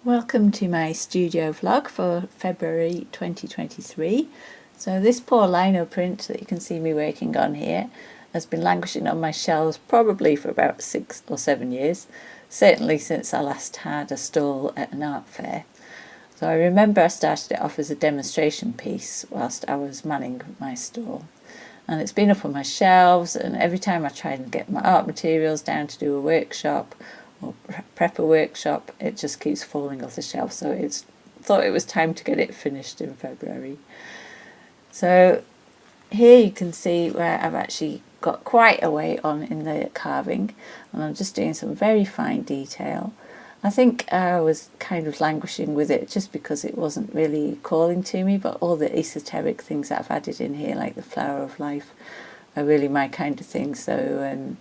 Welcome to my studio vlog for February 2023. So this poor lino print that you can see me working on here has been languishing on my shelves probably for about 6 or 7 years, certainly since I last had a stall at an art fair. So I remember I started it off as a demonstration piece whilst I was manning my stall. And it's been up on my shelves, and every time I try and get my art materials down to do a workshop or prep a workshop, it just keeps falling off the shelf. So it's thought it was time to get it finished in February. So here you can see where I've actually got quite a way on in the carving, and I'm just doing some very fine detail. I think I was kind of languishing with it just because it wasn't really calling to me, but all the esoteric things that I've added in here, like the flower of life, are really my kind of thing. So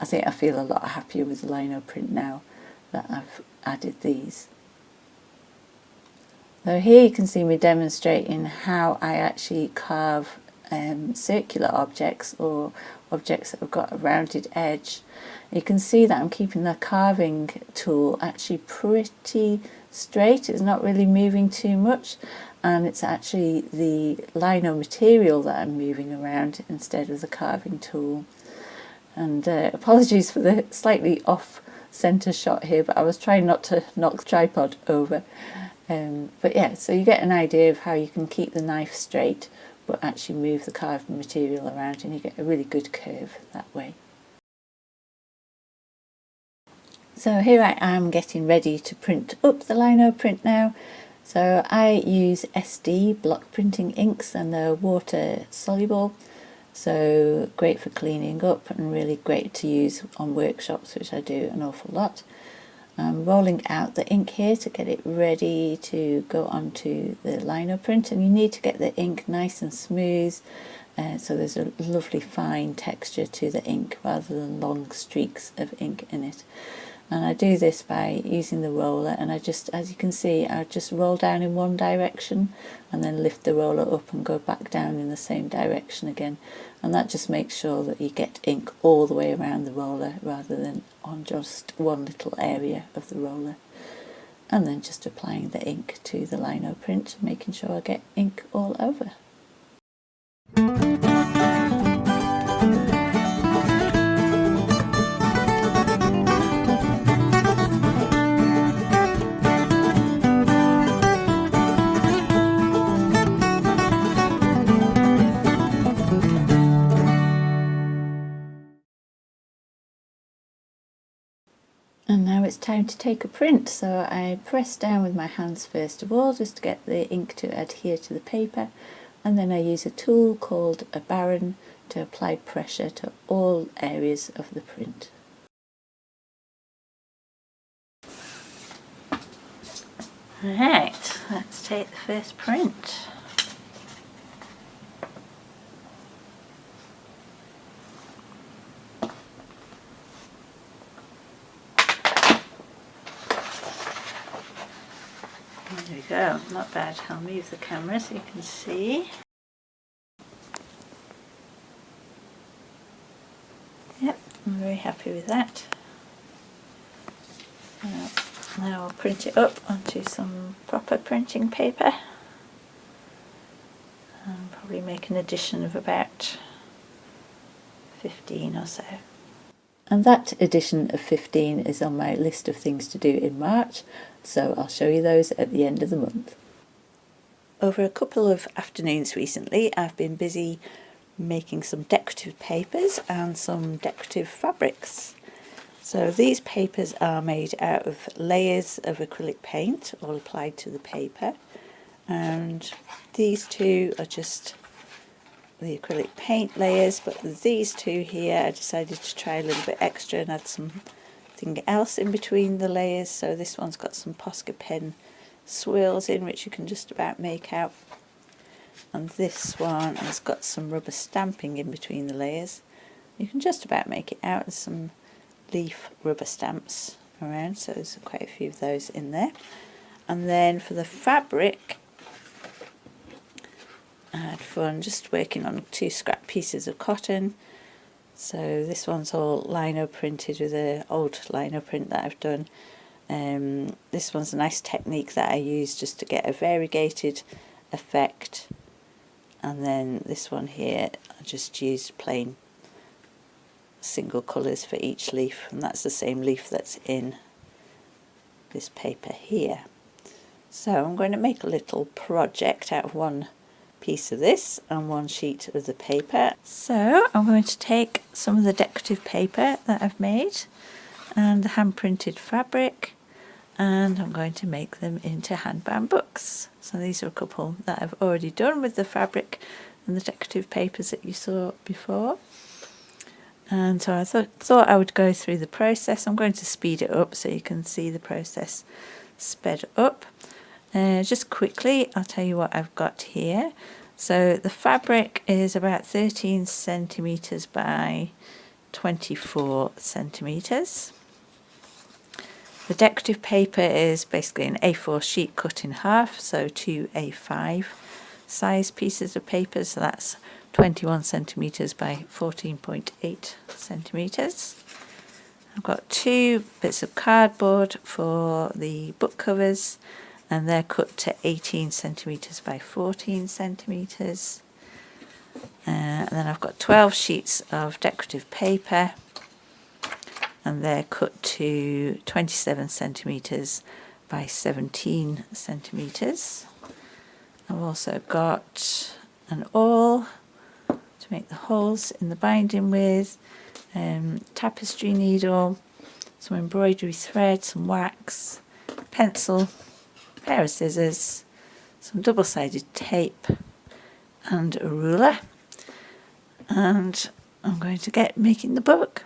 I think I feel a lot happier with the lino print now that I've added these. So here you can see me demonstrating how I actually carve circular objects or objects that have got a rounded edge. You can see that I'm keeping the carving tool actually pretty straight. It's not really moving too much, and it's actually the lino material that I'm moving around instead of the carving tool. And apologies for the slightly off centre shot here, but I was trying not to knock the tripod over. But yeah, so you get an idea of how you can keep the knife straight but actually move the carved material around, and you get a really good curve that way. So here I am getting ready to print up the lino print now. So I use SD block printing inks, and they're water soluble, so great for cleaning up and really great to use on workshops, which I do an awful lot. I'm rolling out the ink here to get it ready to go onto the lino print, and you need to get the ink nice and smooth so there's a lovely fine texture to the ink rather than long streaks of ink in it. And I do this by using the roller, and I just, as you can see, I just roll down in one direction and then lift the roller up and go back down in the same direction again, and that just makes sure that you get ink all the way around the roller rather than on just one little area of the roller. And then just applying the ink to the lino print, making sure I get ink all over. And now it's time to take a print, so I press down with my hands first of all just to get the ink to adhere to the paper, and then I use a tool called a baron to apply pressure to all areas of the print. Right, let's take the first print. There we go, not bad. I'll move the camera so you can see. Yep, I'm very happy with that. Now I'll print it up onto some proper printing paper and probably make an edition of about 15 or so. And that edition of 15 is on my list of things to do in March, so I'll show you those at the end of the month. Over a couple of afternoons recently, I've been busy making some decorative papers and some decorative fabrics. So these papers are made out of layers of acrylic paint all applied to the paper, and these two are just the acrylic paint layers, but these two here I decided to try a little bit extra and add something else in between the layers. So this one's got some Posca pen swirls in, which you can just about make out, and this one has got some rubber stamping in between the layers. You can just about make it out. There's some leaf rubber stamps around, so there's quite a few of those in there. And then for the fabric, I had fun just working on 2 scrap pieces of cotton. So this one's all lino printed with an old lino print that I've done, This one's a nice technique that I use just to get a variegated effect. And then this one here, I just used plain single colours for each leaf, and that's the same leaf that's in this paper here. So I'm going to make a little project out of one piece of this and one sheet of the paper. So I'm going to take some of the decorative paper that I've made and the hand printed fabric, and I'm going to make them into handbound books. So these are a couple that I've already done with the fabric and the decorative papers that you saw before. And so I thought I would go through the process. I'm going to speed it up so you can see the process sped up. Just quickly, I'll tell you what I've got here. So the fabric is about 13 centimetres by 24 centimetres. The decorative paper is basically an A4 sheet cut in half, so 2 A5 size pieces of paper, so that's 21 centimetres by 14.8 centimetres. I've got 2 bits of cardboard for the book covers, and they're cut to 18 centimetres by 14 centimetres. And then I've got 12 sheets of decorative paper, and they're cut to 27 centimetres by 17 centimetres. I've also got an awl to make the holes in the binding with, tapestry needle, some embroidery thread, some wax, pencil, pair of scissors, some double-sided tape and a ruler, and I'm going to get making the book.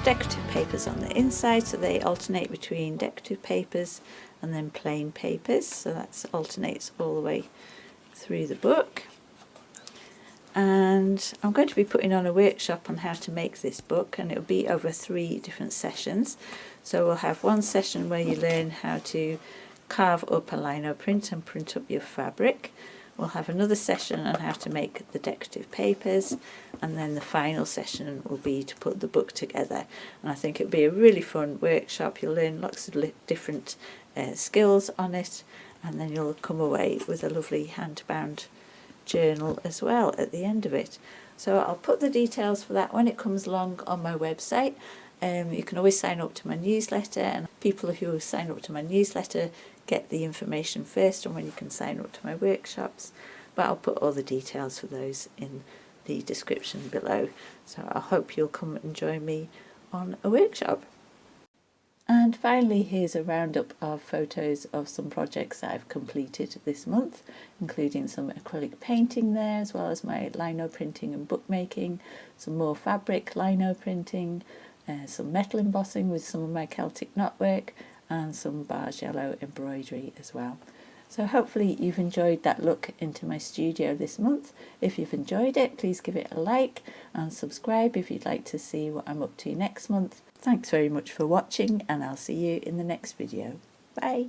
decorative papers on the inside, so they alternate between decorative papers and then plain papers, so that alternates all the way through the book. And I'm going to be putting on a workshop on how to make this book, and it'll be over 3 different sessions. So we'll have one session where you learn how to carve up a lino print and print up your fabric. We'll have another session on how to make the decorative papers, and then the final session will be to put the book together. And I think it'll be a really fun workshop. You'll learn lots of different skills on it, and then you'll come away with a lovely hand-bound journal as well at the end of it. So I'll put the details for that when it comes along on my website. You can always sign up to my newsletter, and people who sign up to my newsletter get the information first on when you can sign up to my workshops, but I'll put all the details for those in the description below. So I hope you'll come and join me on a workshop. And finally, here's a roundup of photos of some projects that I've completed this month, including some acrylic painting there, as well as my lino printing and bookmaking, some more fabric lino printing, some metal embossing with some of my Celtic knotwork, and some barge yellow embroidery as well. So hopefully you've enjoyed that look into my studio this month. If you've enjoyed it, please give it a like and subscribe if you'd like to see what I'm up to next month. Thanks very much for watching, and I'll see you in the next video. Bye!